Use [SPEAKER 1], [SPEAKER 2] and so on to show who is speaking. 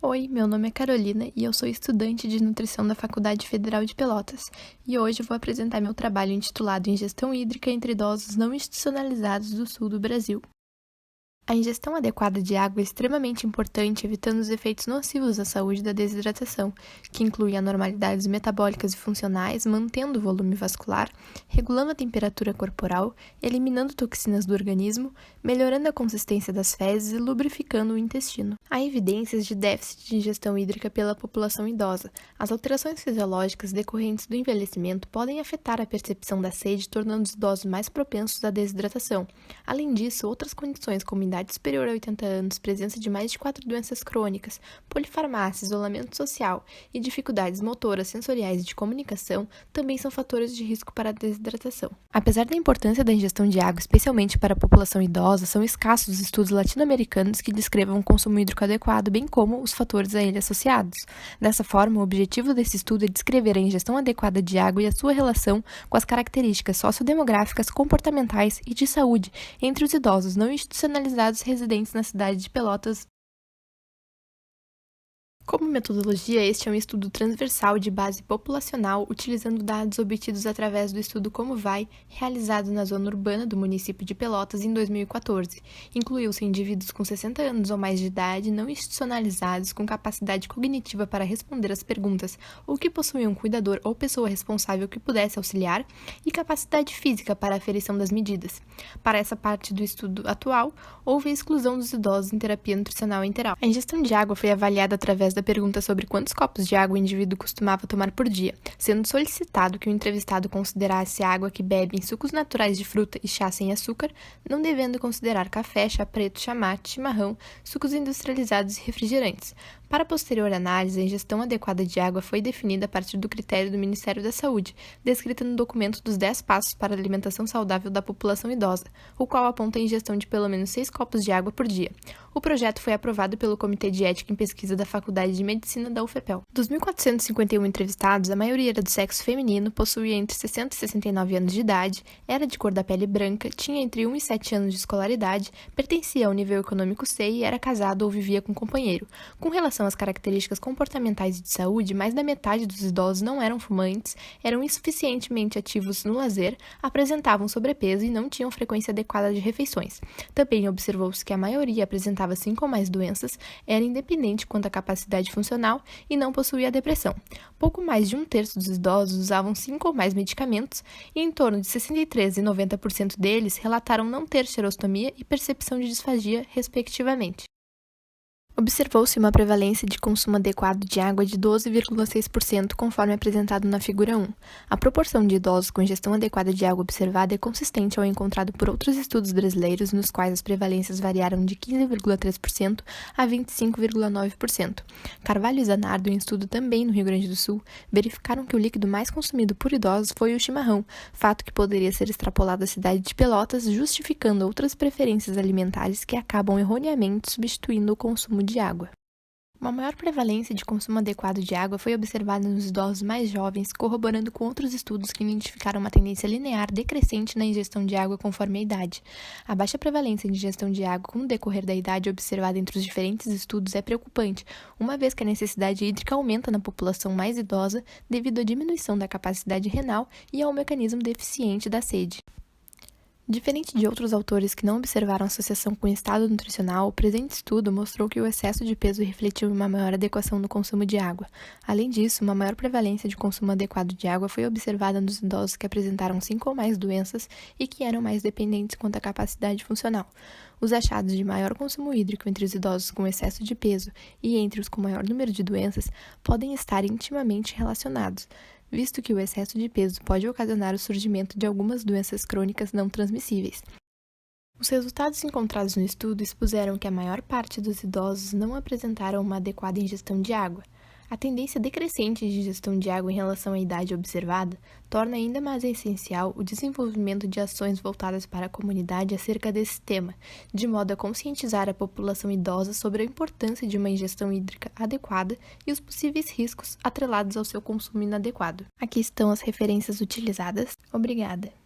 [SPEAKER 1] Oi, meu nome é Carolina e eu sou estudante de nutrição da Faculdade Federal de Pelotas. E hoje eu vou apresentar meu trabalho intitulado Ingestão Hídrica entre Idosos Não Institucionalizados do Sul do Brasil. A ingestão adequada de água é extremamente importante, evitando os efeitos nocivos à saúde da desidratação, que inclui anormalidades metabólicas e funcionais, mantendo o volume vascular, regulando a temperatura corporal, eliminando toxinas do organismo, melhorando a consistência das fezes e lubrificando o intestino. Há evidências de déficit de ingestão hídrica pela população idosa. As alterações fisiológicas decorrentes do envelhecimento podem afetar a percepção da sede, tornando os idosos mais propensos à desidratação. Além disso, outras condições como idade superior a 80 anos, presença de mais de 4 doenças crônicas, polifarmácia, isolamento social e dificuldades motoras, sensoriais e de comunicação também são fatores de risco para a desidratação. Apesar da importância da ingestão de água, especialmente para a população idosa, são escassos os estudos latino-americanos que descrevam um consumo hídrico adequado, bem como os fatores a ele associados. Dessa forma, o objetivo desse estudo é descrever a ingestão adequada de água e a sua relação com as características sociodemográficas, comportamentais e de saúde entre os idosos não institucionalizados residentes na cidade de Pelotas. Como metodologia, este é um estudo transversal de base populacional, utilizando dados obtidos através do estudo Como Vai, realizado na zona urbana do município de Pelotas em 2014. Incluiu-se indivíduos com 60 anos ou mais de idade, não institucionalizados, com capacidade cognitiva para responder às perguntas, ou que possuíam um cuidador ou pessoa responsável que pudesse auxiliar, e capacidade física para a aferição das medidas. Para essa parte do estudo atual, houve a exclusão dos idosos em terapia nutricional enteral. A ingestão de água foi avaliada através da pergunta sobre quantos copos de água o indivíduo costumava tomar por dia, sendo solicitado que o entrevistado considerasse a água que bebe em sucos naturais de fruta e chá sem açúcar, não devendo considerar café, chá preto, chá mate, chimarrão, sucos industrializados e refrigerantes. Para a posterior análise, a ingestão adequada de água foi definida a partir do critério do Ministério da Saúde, descrita no documento dos 10 passos para a alimentação saudável da população idosa, o qual aponta a ingestão de pelo menos 6 copos de água por dia. O projeto foi aprovado pelo Comitê de Ética em Pesquisa da Faculdade de Medicina da UFPEL. Dos 1.451 entrevistados, a maioria era do sexo feminino, possuía entre 60 e 69 anos de idade, era de cor da pele branca, tinha entre 1 e 7 anos de escolaridade, pertencia ao nível econômico C e era casado ou vivia com companheiro. Com relação às características comportamentais e de saúde, mais da metade dos idosos não eram fumantes, eram insuficientemente ativos no lazer, apresentavam sobrepeso e não tinham frequência adequada de refeições. Também observou-se que a maioria apresentava 5 ou mais doenças, era independente quanto à capacidade funcional e não possuía depressão. Pouco mais de 1/3 dos idosos usavam 5 ou mais medicamentos e em torno de 63% e 90% deles relataram não ter xerostomia e percepção de disfagia, respectivamente. Observou-se uma prevalência de consumo adequado de água de 12,6%, conforme apresentado na figura 1. A proporção de idosos com ingestão adequada de água observada é consistente ao encontrado por outros estudos brasileiros, nos quais as prevalências variaram de 15,3% a 25,9%. Carvalho e Zanardo, em estudo também no Rio Grande do Sul, verificaram que o líquido mais consumido por idosos foi o chimarrão, fato que poderia ser extrapolado à cidade de Pelotas, justificando outras preferências alimentares que acabam erroneamente substituindo o consumo de água. Uma maior prevalência de consumo adequado de água foi observada nos idosos mais jovens, corroborando com outros estudos que identificaram uma tendência linear decrescente na ingestão de água conforme a idade. A baixa prevalência de ingestão de água com o decorrer da idade observada entre os diferentes estudos é preocupante, uma vez que a necessidade hídrica aumenta na população mais idosa devido à diminuição da capacidade renal e ao mecanismo deficiente da sede. Diferente de outros autores que não observaram associação com o estado nutricional, o presente estudo mostrou que o excesso de peso refletiu uma maior adequação no consumo de água. Além disso, uma maior prevalência de consumo adequado de água foi observada nos idosos que apresentaram 5 ou mais doenças e que eram mais dependentes quanto à capacidade funcional. Os achados de maior consumo hídrico entre os idosos com excesso de peso e entre os com maior número de doenças podem estar intimamente relacionados, visto que o excesso de peso pode ocasionar o surgimento de algumas doenças crônicas não transmissíveis. Os resultados encontrados no estudo expuseram que a maior parte dos idosos não apresentaram uma adequada ingestão de água. A tendência decrescente de ingestão de água em relação à idade observada torna ainda mais essencial o desenvolvimento de ações voltadas para a comunidade acerca desse tema, de modo a conscientizar a população idosa sobre a importância de uma ingestão hídrica adequada e os possíveis riscos atrelados ao seu consumo inadequado. Aqui estão as referências utilizadas. Obrigada!